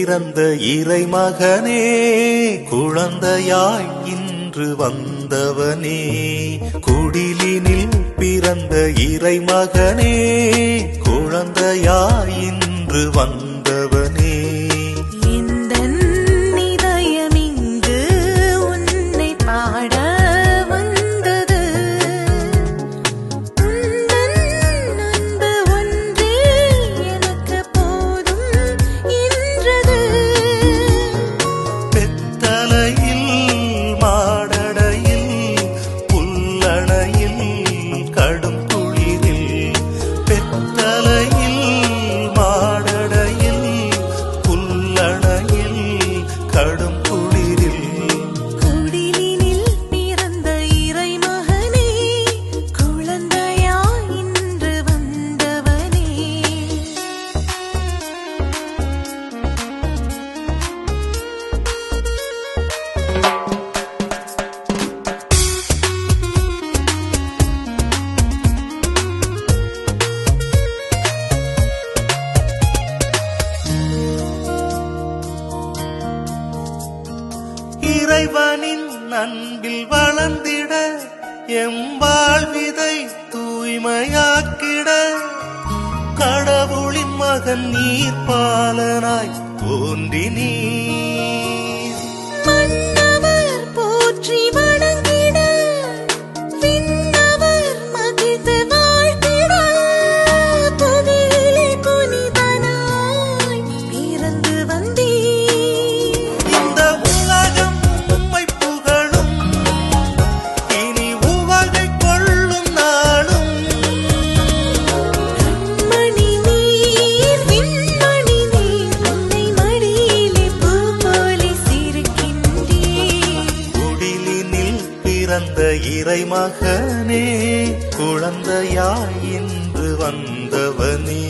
பிறந்த இறைமகனே, குழந்தையாய் இன்று வந்தவனே. குடிலினில் பிறந்த இறைமகனே, குழந்தையாய் இன்று வந்தவனே. இறைவனின் அன்பில் வளர்ந்திட, எம்பாழ்விதை தூய்மையாக்கிட, கடவுளின் மகன் நீர் பாலனாய் தோன்றி நீர். மன்னவர் போற்றி வணங்கிட, விண்ணவர் மகிழ்ந்து வாழ்த்திட, புவியிலே புனிதனாய் பிறந்து வந்தீர். இந்த உலகம் உம்மை புகழும், இனி உவகை கொள்ளும் நாளும். கண்மணி நீர், விண்மணி நீர், உன்னை மடியிலே பூ போலே சிரிக்கின்றீர். குடிலினில் பிறந்த இறைமகனே, குழந்தையாய் இன்று வந்தவனே.